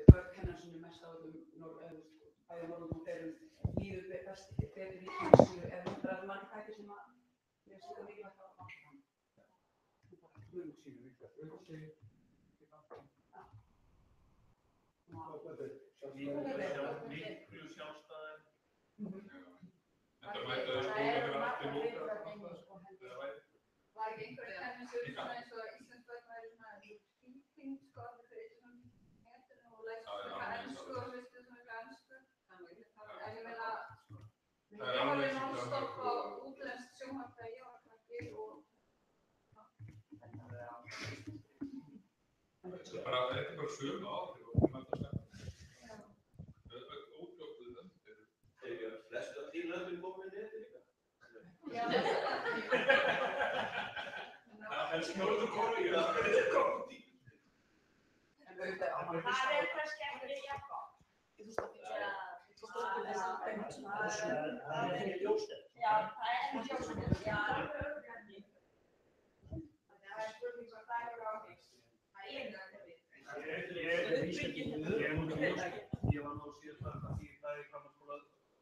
börn kenna sinni mest á bæði norðum og ferum líður betur í kennslu ef það er margir þættir sem að mér finnst þetta mikilvægt að vanka hann. Miklu sjálfstæðar. Þetta mætti að skóla fyrir aftur lóka. Var ekki einhverjum svona eins og íslensk börn væri svona speaking sko fyrir svona netinu og læsa ensku og veistu svona eitthvað ensku. En ég meina, ég horfði non-stop á útlenskt sjónvarp þegar ég var krakki og Þetta er bara sömu áhrif og það mætti að segja. Ótrúlega þetta. Þegar flest af því löndin komið netið líka. já. En snurður Kórea, það er komið í. Það kannski ekki jafn. Já, það ekki ljósmynd. Já, það spurning hvað það hefur áhrif. Ég var nú síðast að því það framhaldsskóla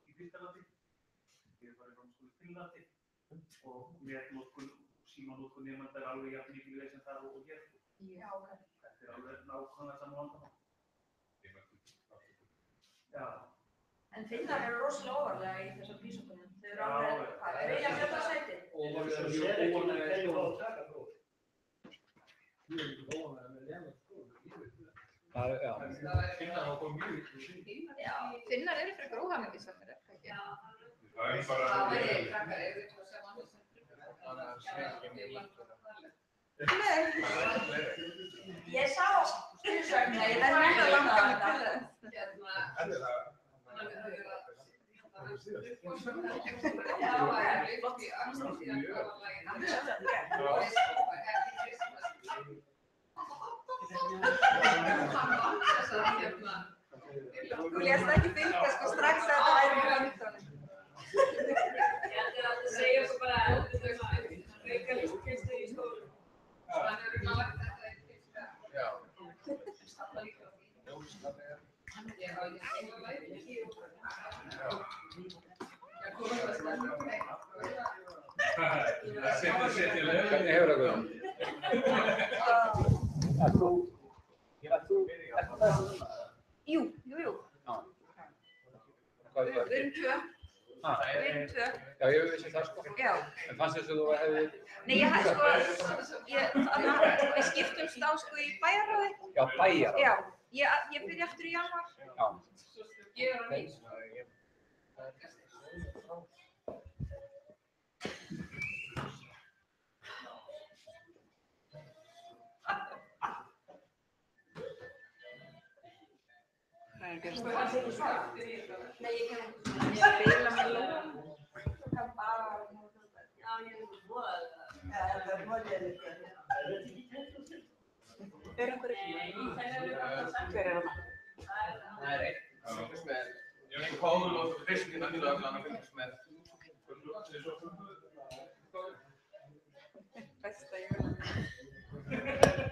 í Þýskalandi. Ég var í framhaldsskóla í Finnlandi og netnotkun símanótkun nemenda alveg jafn mikilvæg sem það og hér. Já, ok. Þetta alveg nákvæmlega sama vandamál. Já. En Finnar eru rosalega ofarlega í þessum písókunum. Þau eru alveg, hvað, vilja fjölda sæti? Og var svo mjög óanægir sko. Finnar hafa komið mjög ykkur. Já, Finnar eru frekar óhamingjusamir, ekki? Já. Það er bara... Það væri krakkar yfir og sem annars sem Nei, ég sá styrksögnu, ég verði ekki að langa þetta. Þú lést ekki fylgja sko strax að það væri með höndunum. Ég ætla að segja okkur bara að þetta er frekar fyrstu í skólum. Þannig að við erum að lagt þetta í fyrsta. Já. Ég hafa ekki að læra ekki. Hvernig hefur það góðan? Jú. Hvað er það? Við erum tvö. Já, ég vissi það sko. Já. En fannst þess að þú hefði... Nei, ég skiptumst á sko í bæjarráði. Já, bæjarráði. Já, ég byrja aftur í janúar. Já. Ég er á nýtt. Hvað er að gerast það? Nei, ég kann ekki svona. Ég bila með lóðan. Þú kann bara... Já, ég er voðalega. Já, það er voðalega. Er einhverju? Hver er það? Það er einn sem fylgst með. Ég veit Páll og Kristinn að fylgja allan að fylgst með. Besta ég vil.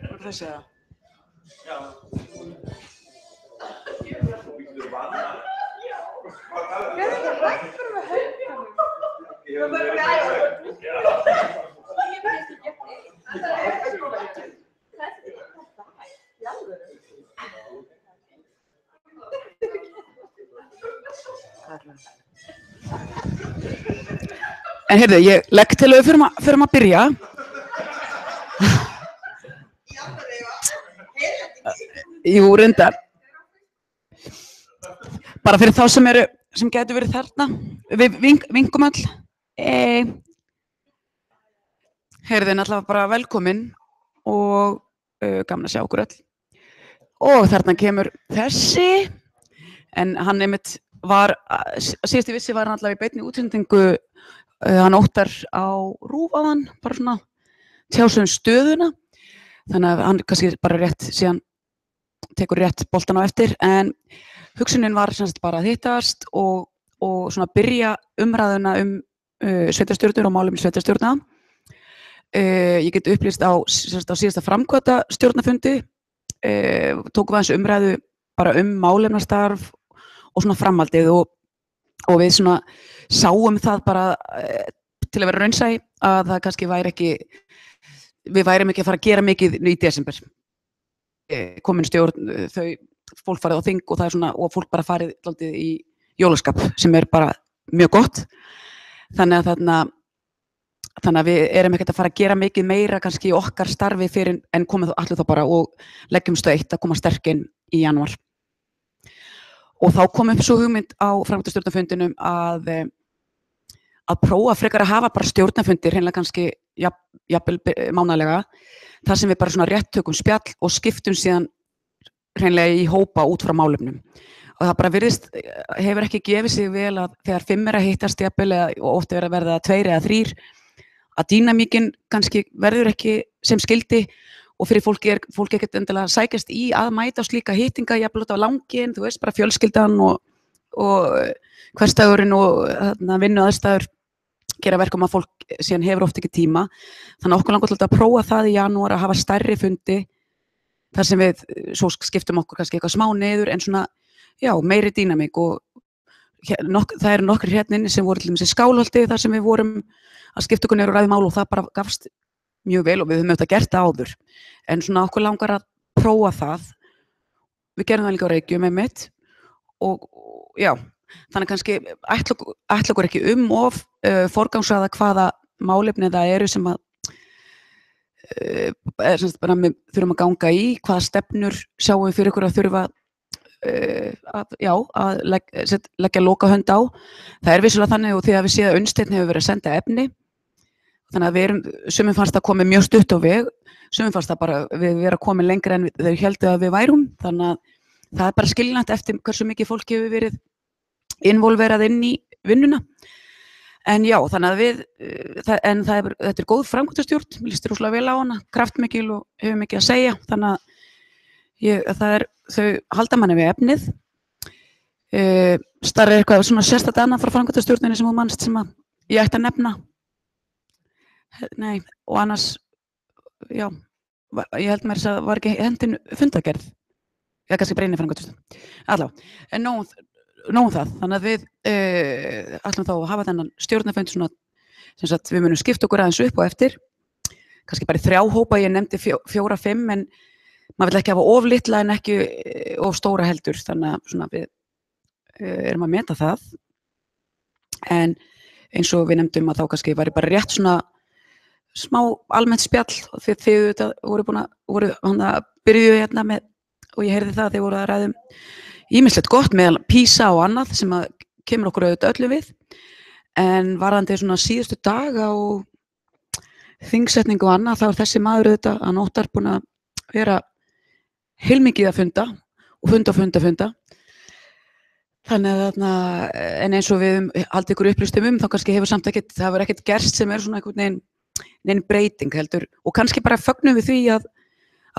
Voru þessi það? Já. Býttu vanna. Ég er ekki rættur með höndunum. Ég hef verið gæður. En heyrðu, ég legg til að við förum að byrja. Jú, reyndar. Bara fyrir þá sem gætu verið þarna. Við vinkum öll. Heyrðu, náttúrulega bara velkomin og gaman að sjá okkur öll. Og þarna kemur þessi, en hann einmitt var, síðast ég vissi var hann allavega í beinni útsendingu, hann Óttar á RÚV áðan, bara svona tjásum stöðuna, þannig að hann kannski bara rétt síðan tekur rétt boltan á eftir, en hugsunin var sem sagt bara að hittast og svona byrja umræðuna sveitarstjórnir og málefni sveitarstjórna. Ég get upplýst á síðasta framkvæmda stjórnarfundi, tókum við aðeins umræðu bara málefnastarf og svona framhaldið og við svona sáum það bara til að vera raunsæ að það kannski við værum ekki að fara að gera mikið í desember. Komin stjórn, fólk farið á þing og það svona, og fólk bara farið dálítið í jólaskap sem bara mjög gott. Þannig að við erum ekkert að fara að gera mikið meira kannski í okkar starfi fyrir en komum allir þá bara og leggjum stöð eitt að koma sterk inn í janúar. Og þá kom upp svo hugmynd á framkvæmdastjórnarfundinum að prófa frekar að hafa bara stjórnarfundir, hreinlega kannski jafnvel mánaðarlega, þar sem við bara svona rétt tökum spjall og skiptum síðan hreinlega í hópa út frá málefnum. Og það bara hefur ekki gefið sig vel að þegar 5 að hittast jafnvel og oft er að verða 2 eða 3, að dýnamíkin kannski verður ekki sem skildi og fyrir fólki ekkert endilega sækjast í að mæta á slíka hittinga, jafnvel út af langinn, þú veist, bara fjölskyldan og hversdagurinn og vinnuaðstæður gera verkum að fólk síðan hefur oft ekki tíma. Þannig að okkur langar til að prófa það í janúar að hafa stærri fundi þar sem við svo skiptum okkur kannski eitthvað smá niður en svona, já, meiri dýnamík og það eru nokkrir hérna inni sem voru til dæmis í Skálholti þar sem við vorum að skipta okkur niður og ræða mál og það bara gafst mjög vel og við höfum auðvitað gert það áður. En svona okkur langar að prófa það. Við gerum það líka á Reykjum einmitt og já, þannig kannski ætla okkur ekki of forgangsraða hvaða málefni það eru sem að bara við þurfum að ganga í, hvaða stefnur sjáum við fyrir ykkur að þurfa að leggja lokahönd á. Það vissulega þannig og því að við séum að Unnsteinn hefur verið að senda efni. Þannig að sumum fannst það komið mjög stutt á veg, sumum fannst það bara við vera komið lengra en þau héldu að við værum. Þannig að það bara skiljanlegt eftir hversu mikið fólk hefur verið involverað inn í vinnuna. En já, þannig að þetta góð framkvæmdastjórn, mér líst rosalega vel á hana, kraftmikil og hefur mikið að segja. Þannig að þau halda manni við efnið. Starri eitthvað svona sérstakt annað frá framkvæmdastjórninni sem þú manst sem að ég ætti að nefna. Nei, og annars, já, ég held mér að það var ekki hendin fundagerð. Ég kannski bara einu framkvæmdastjórn. Allavega, en nóg það. Þannig að við ætlum þá að hafa þennan stjórnarfund svona, sem sagt, við munum skipta okkur aðeins upp og eftir. Kannski bara í 3 hópa, ég nefndi 4, 5, en maður vill ekki hafa of litla en ekki of stóra heldur. Þannig að svona, við erum að meta það. En eins og við nefndum að þá kannski væri bara rétt svona smá almennt spjall þið þetta byrjuðu hérna með og ég heyrði það að þið voru að ræða ýmislegt gott með PISA og annað sem að kemur okkur auðvitað öllu við en varðandi svona síðustu daga og þingsetningu og annað þá þessi maður auðvitað að nóttar búin að vera heilmikið að funda og funda þannig að en eins og við haldið ykkur upplýstum þá kannski hefur samt ekkert, það hefur ekkert gerst sem svona einhvern nein breyting heldur og kannski bara fögnum við því að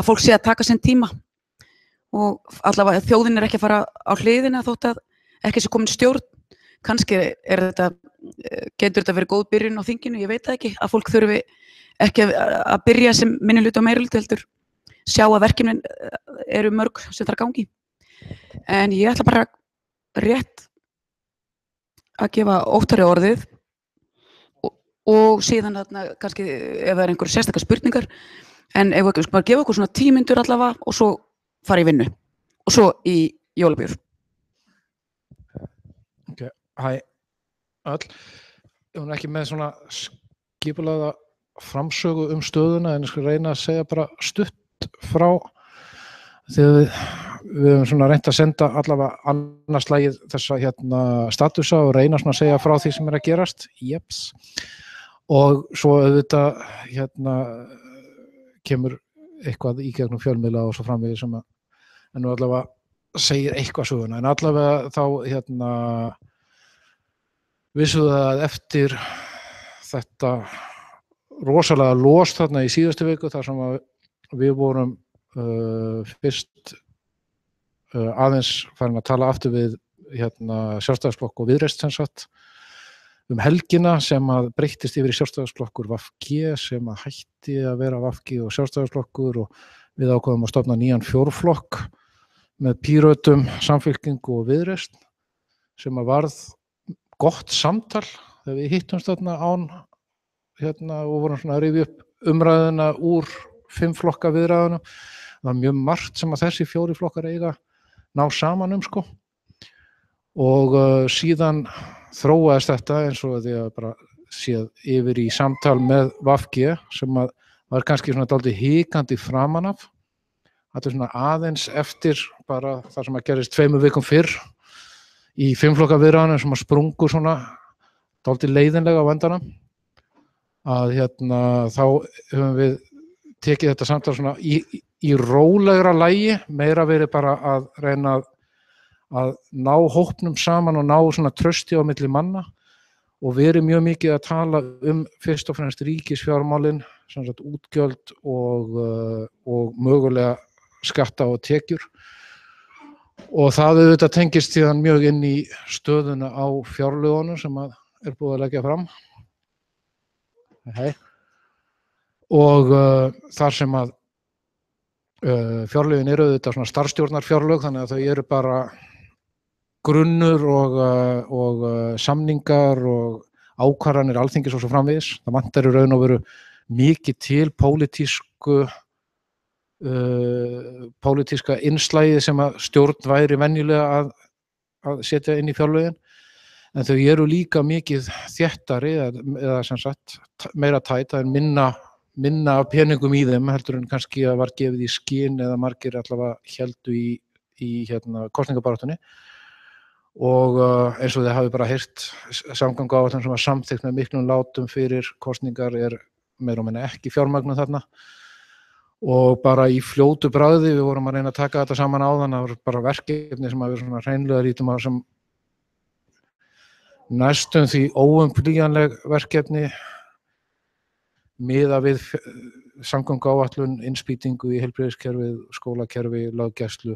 fólk sé að taka sinn tíma og allavega þjóðin ekki að fara á hliðina þótt að ekki sé komin stjórn kannski getur þetta verið góð byrjun á þinginu, ég veit það ekki að fólk þurfi ekki að byrja sem minnihluti og meirihluti heldur sjá að verkefnin eru mörg sem þarf gangi en ég ætla bara rétt að gefa Óttari orðið og síðan kannski ef það er einhverjum sérstakar spurningar en ef við bara gefa okkur svona 10 mínútur allavega og svo fara í vinnu og svo í jólabjór. Ok, hæ öll. Ég var ekki með svona skipulagða framsögu stöðuna en ég skal reyna að segja bara stutt frá þegar við höfum svona reynt að senda allavega annars lagið þessa statusa og reyna svona að segja frá því sem að gerast. Jeps. Og svo auðvitað kemur eitthvað í gegnum fjölmiðla og svo framvegis sem að nú allavega segir eitthvað söguna en allavega þá vissuðu það að eftir þetta rosalega los þarna í síðustu viku þar sem að við vorum fyrst aðeins farin að tala aftur við Sjálfstæðisflokk og Viðreisn sem sagt helgina sem að breyttist yfir í Sjálfstæðisflokkur VG sem að hætti að vera VG og Sjálfstæðisflokkur og við ákváðum að stofna nýjan fjórflokk með Pírötum, Samfylkingu og Viðreisn sem að varð gott samtal þegar við hittumst þarna án og vorum svona að rifja upp umræðuna úr 5 flokka viðræðunum. Það var mjög margt sem að þessi 4 flokkar eiga ná saman sko. Og síðan þróaðist þetta eins og því að bara séð yfir í samtal með VG sem að var kannski svona dálítið hikandi framan af. Þetta svona aðeins eftir bara það sem að gerist 2 vikum fyrr í 5 flokka viðræðunum sem að sprungu svona dálítið leiðinlega á endanum. Að þá höfum við tekið þetta samtal svona í rólegra lagi, meira verið bara að reyna að ná hópnum saman og ná svona trausti á milli manna og verið mjög mikið að tala fyrst og fremst ríkisfjármálin, sem sagt útgjöld og mögulega skatta og tekjur. Og það auðvitað tengist síðan mjög inn í stöðuna á fjárlögunum sem að búið að leggja fram. Og þar sem að fjárlögin eru auðvitað svona starfsstjórnarfjárlög, þannig að þau eru bara grunnur og samningar og ákvarðanir Alþingis og svo framvegis. Það vantar í raun og veru mikið til pólitíska innslagið sem að stjórn væri venjulega að setja inn í fjárlögin. En þau eru líka mikið þéttari eða sem sagt meira tætt, það minna af peningum í þeim heldur en kannski að var gefið í skyn eða margir allavega héldu í kosningabaráttunni. Og eins og þið hafi bara heyrt samgönguáætlun sem var samþykkt með miklum látum fyrir kosningar meira og minna ekki fjármögnuð þarna. Og bara í fljótu bragði, við vorum að reyna að taka þetta saman áðan, það var bara verkefni sem að við svona hreinlega lítum á sem næstum því óumflýjanleg verkefni miðað við samgönguáætlun, innspýtingu í heilbrigðiskerfið, skólakerfi, löggæslu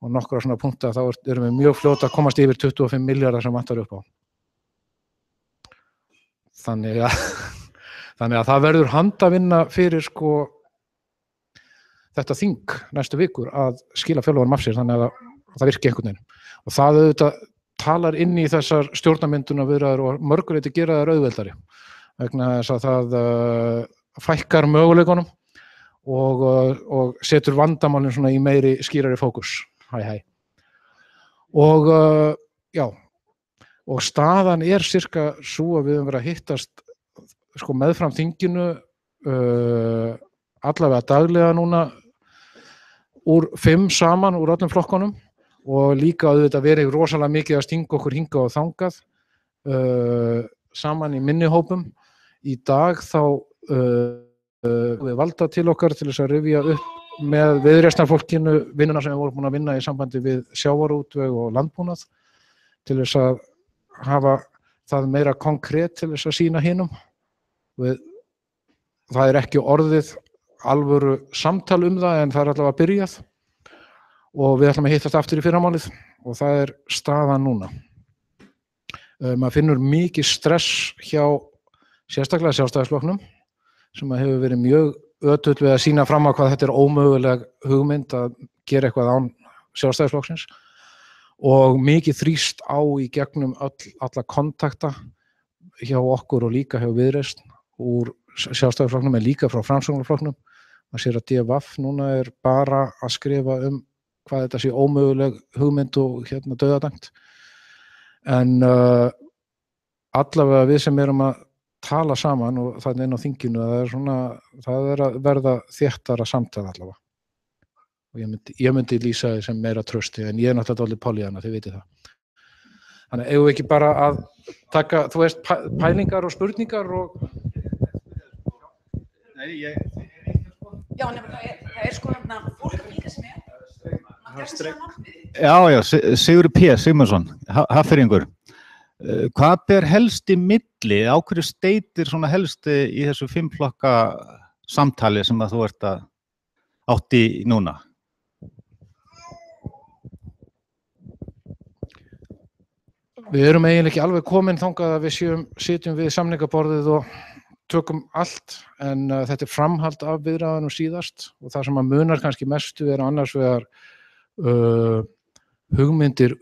og nokkra svona punkta, þá erum við mjög fljót að komast yfir 25 milljarðar sem vantar upp á. Þannig að það verður handavinna fyrir þetta þing næstu vikur að skila fjárlögunum af sér þannig að það virki einhvern veginn. Og það auðvitað talar inn í þessar stjórnarmyndunarviðræður og mörgu leyti gera þær auðveldari vegna þess að það fækkar möguleikunum og setur vandamálin svona í meiri skýrari fókus. Og og staðan cirka svo að við höfum verið að hittast meðfram þinginu allavega daglega núna úr 5 saman úr öllum flokkunum og líka auðvitað verið rosalega mikið að stinga okkur hingað og þangað saman í minni hópum. Í dag þá við valda til okkar til þess að rifja upp með viðreisnarfólkinu vinnuna sem við vorum búin að vinna í sambandi við sjávarútveg og landbúnað til þess að hafa það meira konkrét til þess að sýna hinum. Það ekki orðið alvöru samtal það en það allavega byrjað og við ætlum að hittast aftur í fyrramálið og það staðan núna. Maður finnur mikið stress hjá sérstaklega Sjálfstæðisflokknum sem hefur verið mjög ötull við að sýna fram á hvað þetta ómöguleg hugmynd að gera eitthvað án Sjálfstæðisflokksins og mikið þrýst á í gegnum alla kontakta hjá okkur og líka hjá Viðreisn úr Sjálfstæðisflokknum en líka frá Framsóknarflokknum. Maður sér að DVF núna bara að skrifa hvað þetta sé ómöguleg hugmynd og dauðadæmt. En allavega við sem erum að tala saman og þannig inn á þinginu það að verða þéttara samtal allavega. Og ég myndi lýsa því sem meira trausti en ég náttúrulega dálítið Pollyanna, þið vitið það. Þannig eigum við ekki bara að taka, þú veist, pælingar og spurningar og... Nei, Já, nefnir það fólk líka sem Já, Sigurður P. Sigmundsson, Hafnfirðingur. Hvað ber helst í milli, á hverju steytir svona helst í þessu 5 flokka samtali sem að þú ert að átt í núna? Við erum eiginlega ekki alveg komin þangað að við sitjum við samningaborðið og tökum allt, en þetta framhald af viðræðunum síðast og það sem að munar kannski mestu annars vegar hugmyndir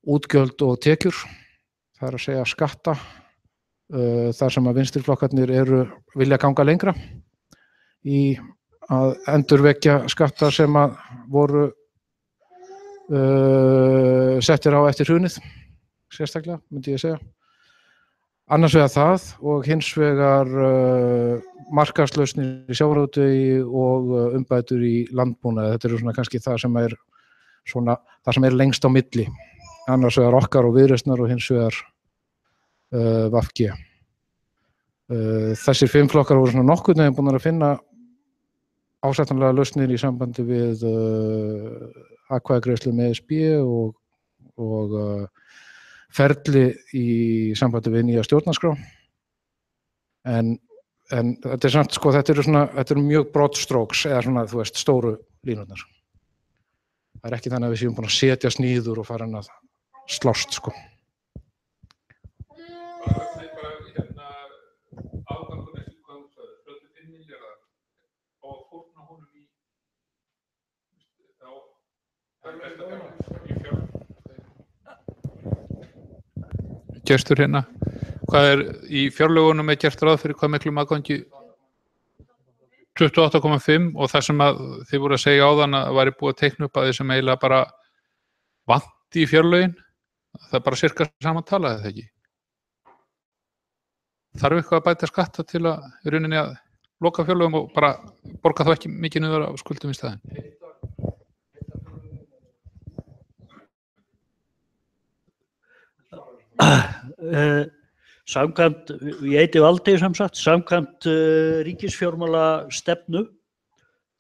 útgjöld og tekjur, það að segja skatta, þar sem að vinstriflokkarnir vilja ganga lengra í að endurvekja skatta sem að voru settir á eftir hrunið, sérstaklega, myndi ég segja. Annars vegar það og hins vegar markaðslausnir í sjávarútvegi og umbætur í landbúnaði. Þetta svona kannski það sem lengst á milli. Annars vegar okkar og Viðreisnar og hins vegar VG. Þessir 5 flokkar voru svona nokkurn veginn búin að finna ásættanlega lausnir í sambandi við atkvæðagreiðslu með ESB og ferli í sambandi við nýja stjórnarskrá. En þetta samt, sko, þetta eru mjög broad strokes, eða svona, þú veist, stóru línurnar. Það ekki þannig að við séum búin að setjast niður og fara að slást, sko. Gestur hérna, hvað í fjárlögunum gert ráð fyrir hvað miklum aðgangi? 28,5 og það sem að þið voru að segja áðan að væri búið að teikna upp að þið sem eiginlega bara vanti í fjárlögin, það bara sirka saman tala eða ekki? Þarf eitthvað að bæta skatta til að í rauninni að loka fjárlögum og bara borga þá ekki mikið niður af skuldum í staðinn? Samkvæmt, ég heiti Valdi sem sagt, samkvæmt ríkisfjármála stefnu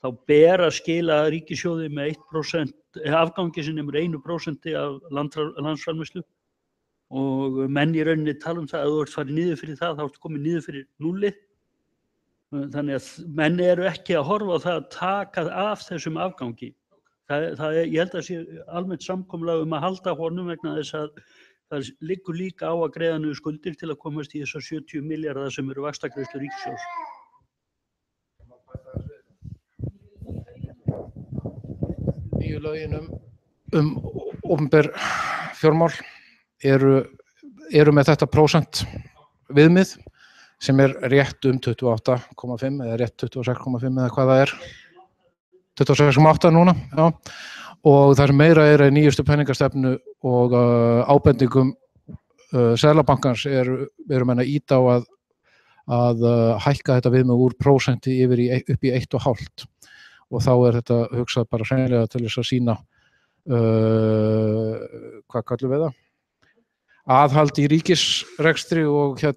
þá ber að skila ríkissjóði með 1%, afgangi sem nemur 1% af landsframleiðslu og menn í rauninni tala það að þú ert farið niður fyrir það, þá ertu komið niður fyrir 0. Þannig að menn eru ekki að horfa á það að taka af þessum afgangi. Ég held að sé almennt samkomulag að halda honum vegna þess að það liggur líka á að greiða niður skuldir til að komast í þessar 70 milljarða sem eru vaxtagreiðslur ríkissjóðs. Nýju lögin opinber fjármál eru með þetta prósent viðmið sem rétt 28,5 eða rétt 26,5 eða hvað það 26,8 núna, já. Og það sem meira í nýjustu peningastefnu og ábendingum Seðlabankans eru menn að ýta á að hækka þetta viðmið úr prósenti upp í 1,5 og þá þetta hugsað bara hreinlega til þess að sýna hvað kallum við það? Aðhald í ríkisrekstri og til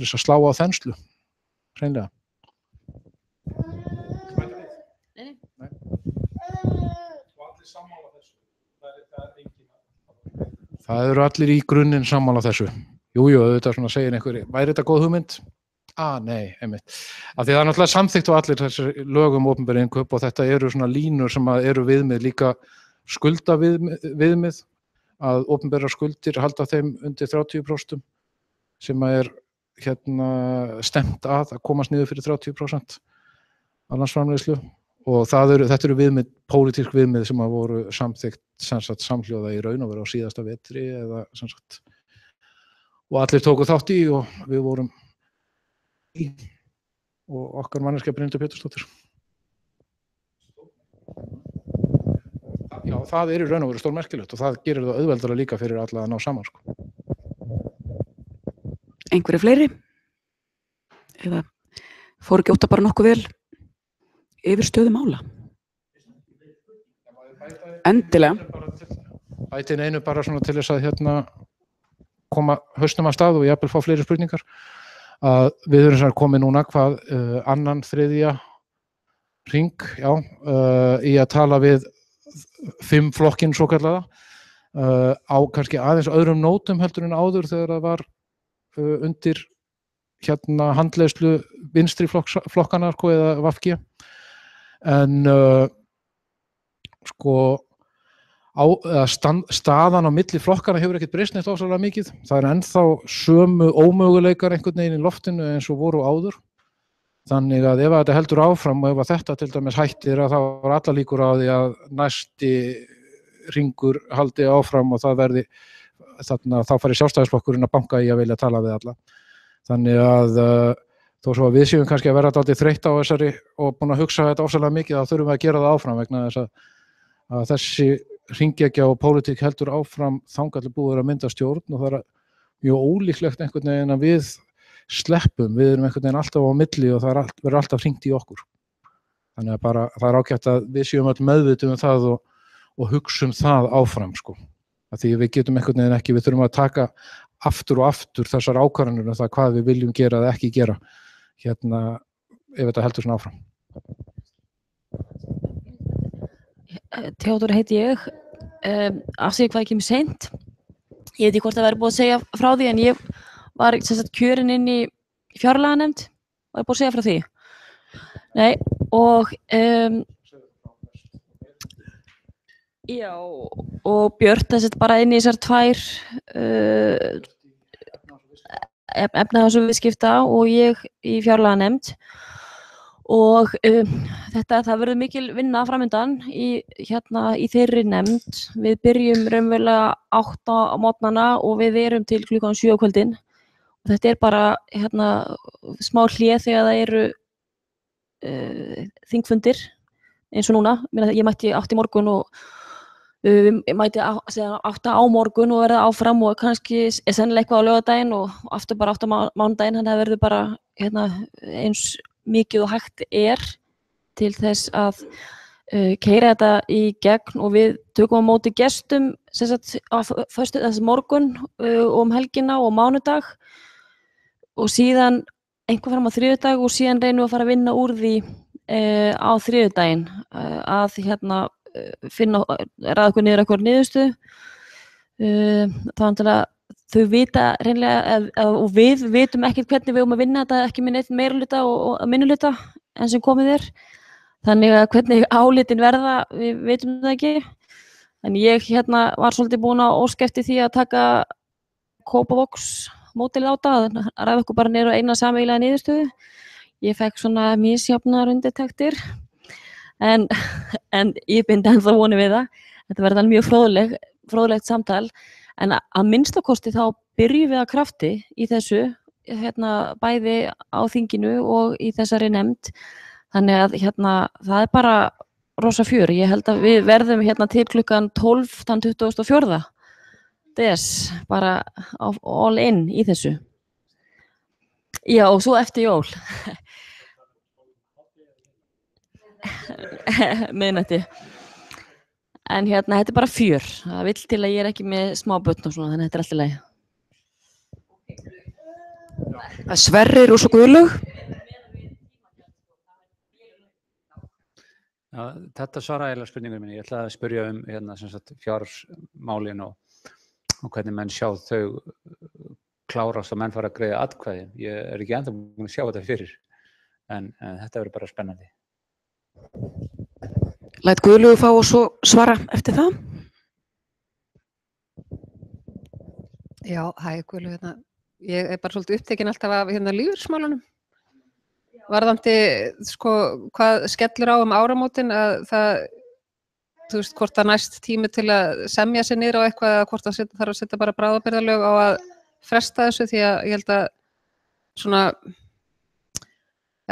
þess að slá á þenslu hreinlega. Það eru allir í grunninn sammála þessu. Jújú, auðvitað svona segir einhverju, væri þetta góð hugmynd? Nei, einmitt. Af því það náttúrulega samþykkt á allir þessi lögum opinber innkaup og þetta eru svona línur sem eru viðmið líka skuldaviðmið að opinberar skuldir halda þeim undir 30% sem stemt að komast niður fyrir 30% af landsframleiðslu. Og þetta eru viðmið, pólitísk viðmið sem að voru samþykkt samhljóða í raun og veru á síðasta vetri eða og allir tóku þátt í og við vorum í og okkar manneskja Brynhildur Pétursdóttir. Já, það í raun og veru stórmerkilegt og það gerir það auðveldara líka fyrir alla að ná saman, sko. Einhverju fleiri? Eða fór ekki ótta bara nokkuð vel yfir stöðu mála? Endilega. Bætin einu bara svona til þess að koma hausnum af stað og jafnvel fá fleiri spurningar. Að við erum komið núna annan, þriðja hring, í að tala við 5 flokkinn svokallaða á kannski aðeins öðrum nótum heldur en áður þegar það var undir handleiðslu vinstri flokkana eða VG. En staðan á milli flokkana hefur ekkert breyst neitt ofsalega mikið. Það ennþá sömu ómöguleikar einhvern veginn í loftinu eins og voru áður. Þannig að ef þetta heldur áfram og ef að þetta til dæmis hættir að þá er alla líkur á því að næsti hringur haldi áfram og það verði þarna þá fari Sjálfstæðisflokkurinn að banka í að vilja tala við alla. Þannig að þó svo að við séum kannski að vera dálítið þreytt á þessari og búin að hugsa þetta ofsalega mikið, þá þurfum við að gera það áfram vegna þess að þessi hringekja og pólitík heldur áfram þangað til búið að mynda stjórn og það er mjög ólíklegt einhvern veginn að við sleppum, við erum einhvern veginn alltaf á milli og það verður alltaf hringt í okkur. Þannig að bara það er ágætt að við séum öll meðvituð um það og hugsum það áfram sko. Að því við getum einhvern veginn ekki, við þurfum að taka aftur og aftur þessar ákvarðanir um það hvað við viljum gera eða ekki gera hérna ef þetta heldur svona áfram. Theodóra heiti ég, afsegja hvað ég kemur seint. Ég veit ekki hvort það verður búið að segja frá því en ég var sem sagt kjörin inn í fjárlaganefnd og er búið að segja frá því. Nei, og já, og Björt þess að bara inn í þessar tvær efnahags- og viðskipta og ég í fjárlaganefnd og það verður mikil vinna framundan í þeirri nefnd. Við byrjum raunverulega 8 á morgnana og við erum til klukkan 7 á kvöldin. Og þetta er bara smá hlé þegar það eru þingfundir eins og núna. Ég mætti 8 í morgun og ég mætti 8 á morgun og verða áfram og kannski er sennilega eitthvað á laugardaginn og aftur bara 8 á mánudaginn, þannig að það verður bara eins mikið og hægt er til þess að keyra þetta í gegn og við tökum á móti gestum sem sagt á föstudags morgun og helgina og mánudag og síðan einhver fram á þriðjudag og síðan reynum við að fara að vinna úr því á þriðjudaginn að ræða okkur niður eitthvað niðurstöðu. Þannig að þau vita reynlega og við vitum ekkert hvernig við að vinna þetta, ekki með neitt meirihluta og minnihluta enn sem komið er. Þannig að hvernig álitin verða, við vitum það ekki. En ég var svolítið búin að óska eftir því að taka Kópavogs mótilið á það, að ræða okkur bara niður á eina sameiginlega niðurstöðu. Ég fekk svona misjafnar undirtektir, en ég bindi ennþá voni við það. Þetta verður alveg mjög fróðlegt samtal, en að minnstakosti þá byrjum við að krafti í þessu, bæði á þinginu og í þessari nefnd. Þannig að það er bara rosa fjör. Ég held að við verðum til klukkan 12 þann 24. Des, bara all in í þessu. Já, og svo eftir jól. Miðnætti. En þetta er bara fjör. Það vill til að ég er ekki með smá börn og svona, þannig að þetta er allt í lagi. Sverrir og svo Guðlaug. Já, þetta svara eiginlega spurningur minni. Ég ætla að spyrja fjármálin og hvernig menn sjá þau klárast og menn fara að greiða atkvæði. Ég er ekki ennþá búin að sjá þetta fyrir, en þetta verður bara spennandi. Læt Guðlaugu fá og svo svara eftir það. Já, hæ Guðlaug, ég er bara svolítið upptekin alltaf af lífeyrismálunum. Varðandi, hvað skellur á áramótin að það, þú veist, hvort það næst tími til að semja sig niður á eitthvað eða hvort það þarf að setja bara bráðabirgðalög á að fresta þessu, því að ég held að svona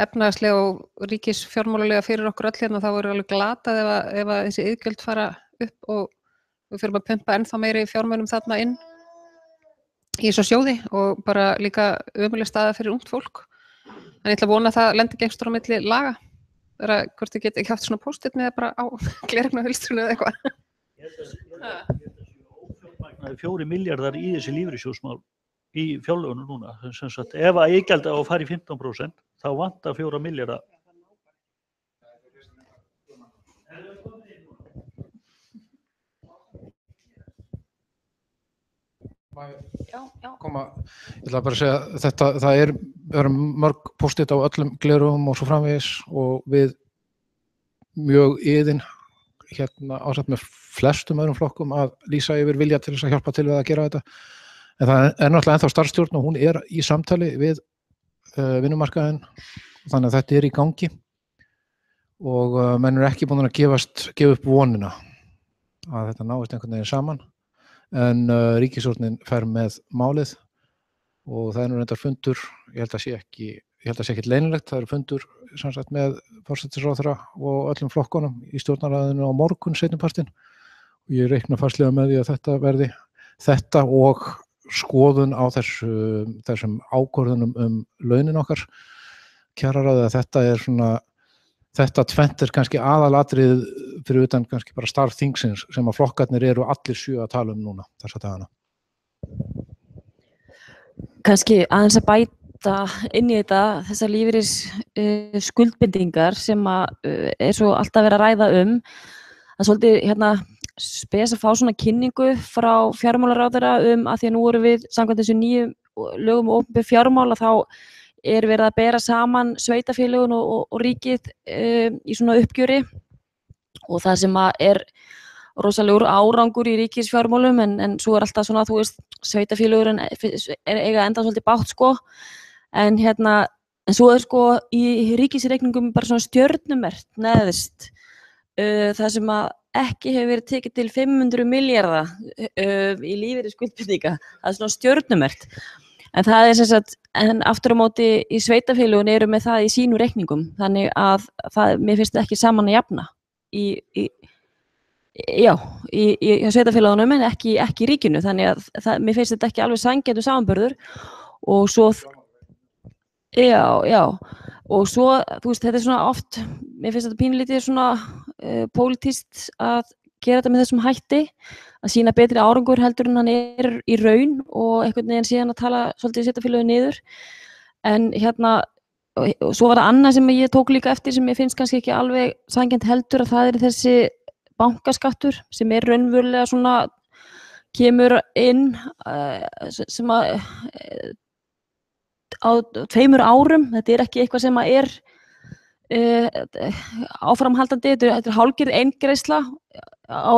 efnahagslega og ríkisfjármálalega fyrir okkur öll þá er alveg glatað ef að þessi iðgjöld fara upp og við fyrir að pumpa ennþá meiri fjármunum þarna inn í þessu sjóði og bara líka ömuleg staða fyrir ungt fólk. En ég ætla að vona að það lendir ekki einhversstaðar á milli laga. Hvort þið geti ekki haft svona post-it með bara á gleraugnahulstrinu eða eitthvað. Það er 4 milljarðar í þessi lífeyrissjóðsmál í fjárlögunum núna. Sem sagt, ef að iðgjaldið á að fara í 15%, þá vantar 4 milljarða. Ég ætla bara að segja það er mörg post-it á öllum glerugum og svo framvegis og við mjög iðin ásamt með flestum öðrum flokkum að lýsa yfir vilja til þess að hjálpa til við að gera þetta. En það er náttúrulega ennþá starfsstjórn og hún er í samtali við vinnumarkaðinn þannig að þetta í gangi og menn ekki búin að gefa upp vonina að þetta náist einhvern veginn saman, en ríkisstjórnin fer með málið og það nú reyndar fundur, ég held að sé ekkert leynilegt, það fundur sem sagt með forsætisráðherra og öllum flokkunum í stjórnarráðinu á morgun seinnipartinn og ég reikna fastlega með því að þetta verði þetta og skoðun á þessum ákvörðunum launin okkar kjararáði, að þetta svona þetta tvennt kannski aðalatriðið fyrir utan kannski bara starf þingsins sem að flokkarnir eru allir 7 að tala núna þessa dagana. Kannski aðeins að bæta inn í þetta þessar lífeyris skuldbindingar sem að svo alltaf verið að ræða að svolítið spes að fá svona kynningu frá fjármálaráðherra að því að nú erum við samkvæmt þessu nýju lögum og opinber fjármála þá verið að bera saman sveitarfélögin og ríkið í svona uppgjöri og það sem er rosalegur árangur í ríkisfjármálum en svo alltaf svona, þú veist, sveitarfélögin eiga enda svolítið bátt sko, en svo sko í ríkisreikningum bara svona stjörnumert neðst það sem að ekki hefur verið tekið til 500 milljarða í lífeyrisskuldbindinga, það svona stjörnumert. En það sem sagt, en aftur á móti í sveitarfélögun eru með það í sínu reikningum, þannig að mér finnst þetta ekki saman að jafna í sveitarfélögunum en ekki í ríkinu, þannig að mér finnst þetta ekki alveg sanngjarn samanburður og svo, og svo, þú veist, þetta er svona oft, mér finnst þetta pínlítið svona pólitískt að gera þetta með þessum hætti, að sýna betri árangur heldur en hann í raun og einhvern veginn síðan að tala svolítið sveitarfélögin niður. En og svo var það annað sem ég tók líka eftir sem ég finnst kannski ekki alveg sanngjarnt heldur, að það þessi bankaskattur sem raunverulega svona kemur inn sem að á 2 árum, þetta ekki eitthvað sem að áframhaldandi, þetta hálfgerð eingreiðsla á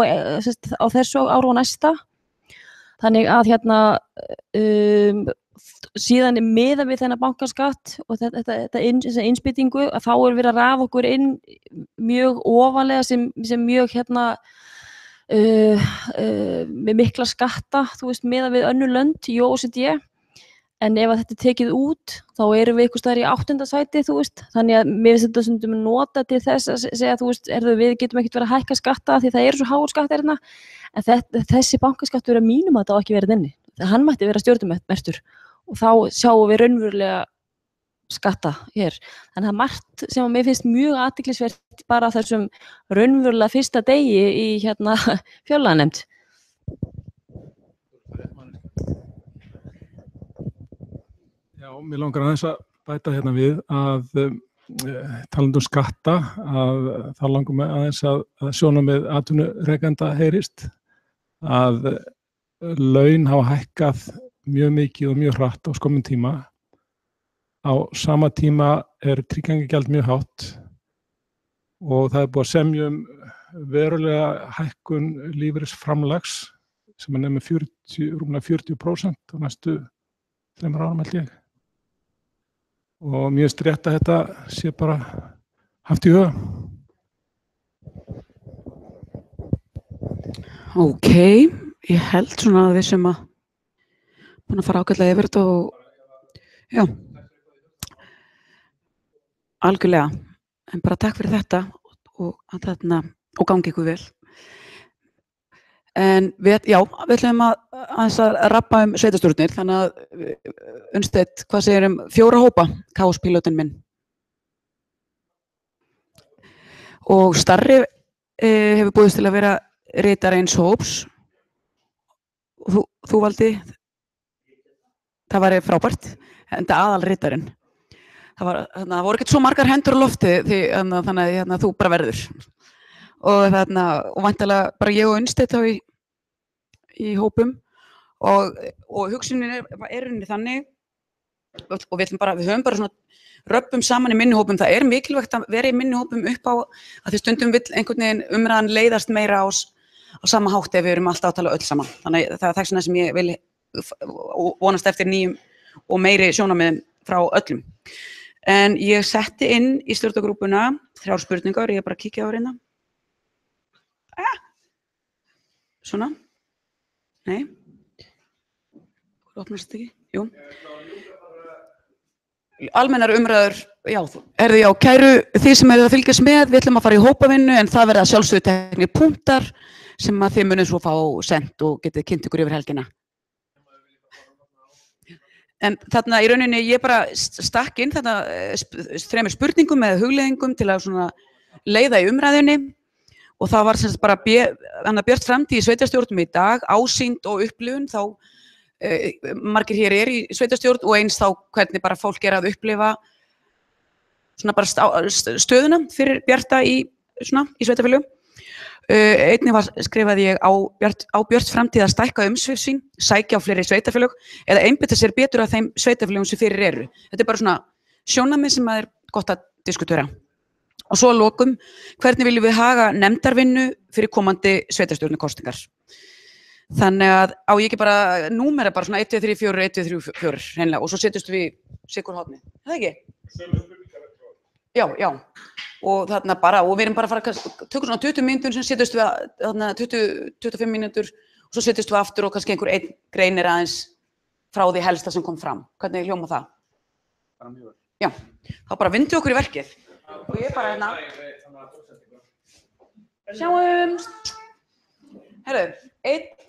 þessu ári og næsta, þannig að síðan miðað við þennan bankaskatt og þessa innspýtingu að þá verið að raða okkur inn mjög ofarlega sem mjög með mikla skatta, þú veist, miðað við önnur lönd í OECD. En ef þetta tekið út, þá erum við einhvers staðar í 8. sæti, þú veist. Þannig að mér finnst þetta stundum nota til þess að segja, þú veist, við getum ekkert verið að hækka skatta því það eru svo háir skattar hérna. En þessi bankaskattur mínum að það á ekki verið inni. Hann mætti vera stjórnumertur og þá sjáum við raunverulega skatta hér. Þannig að margt sem að mér finnst mjög athyglisvert bara þessum raunverulega fyrsta degi í fjárlaganefnd. Já, mér langar aðeins að bæta hérna við að talandi skatta, að þá langar mig aðeins að sjónarmið atvinnurekenda heyrist, að laun hafa hækkað mjög mikið og mjög hratt á skömmum tíma. Á sama tíma tryggingagjald mjög hátt og það búið að semja verulega hækkun lífeyrisframlags sem nemur rúmlega 40% á næstu 3 árum held ég. Og mér finnst rétt að þetta sé bara haft í huga. Ok, ég held svona að við sem að búin að fara ágætlega yfir þetta og já, algjörlega, en bara takk fyrir þetta og gangi ykkur vel. En við ætlum að rappa sveitarstjórnir, þannig að Unnsteinn, hvað segir 4 hópa, kaospílótinn minn? Og Starri hefur búist til að vera ritari eins hóps. Þú valdi, það var frábært, enda aðalritarinn. Það voru ekkert svo margar hendur á lofti, þannig að þú bara verður. Og væntanlega bara ég og Unnsteinn þá í hópum og hugsunin rauninni þannig og við höfum bara svona röbbum saman í minnihópum. Það mikilvægt að vera í minnihópum upp á að því stundum vill einhvern veginn umræðan leiðast meira á sama hátt ef við erum alltaf að tala öll saman. Þannig það þess vegna sem ég vil vonast eftir nýjum og meiri sjónarmiðum frá öllum. En ég setti inn í stjórnargrúpuna 3 spurningar, ég er bara að kíkja á hérna. Svona. Nei. Opnast ekki? Jú. Almennar umræður, já, kæru þið sem eru að fylgjast með, við ætlum að fara í hópavinnu en það verða sjálfsögðu teknir punktar sem að þið munið svo fá sent og getið kynnt ykkur yfir helgina. En þarna í rauninni ég bara stakk inn þarna 3 spurningum eða hugleiðingum til að svona leiða í umræðunni og það var sem sagt bara björt framtíð í sveitarstjórnum í dag, ásýnd og upplifun þá margir hér í sveitarstjórn og eins þá hvernig bara fólk að upplifa svona bara stöðuna fyrir Bjarta í sveitarfélögum. Einnig skrifaði ég á björt framtíð að stækka umsvif sín, sækja á fleiri sveitarfélög eða einbeita sér betur að þeim sveitarfélögum sem fyrir eru. Þetta bara svona sjónarmið sem er gott að diskutera. Og svo að lokum, hvernig viljum við haga nefndarvinnu fyrir komandi sveitarstjórnarkosningar? Þannig að á ég ekki bara númera bara svona 1, 2, 3, 4, 1, 2, 3, 4 hreinlega og svo setjumst við sikur horni. Er það ekki? Já. Og þarna bara, og við erum bara að fara að tökum svona 20 mínútur sem setjumst við þarna 20-25 mínútur og svo setjumst við aftur og kannski einhver einn greinir aðeins frá því helsta sem kom fram. Hvernig hljóma það? Bara mjög vel. Já, þá bara vindu okkur í verkið. Og ég bara hérna. Sjáumst. Herru, 1,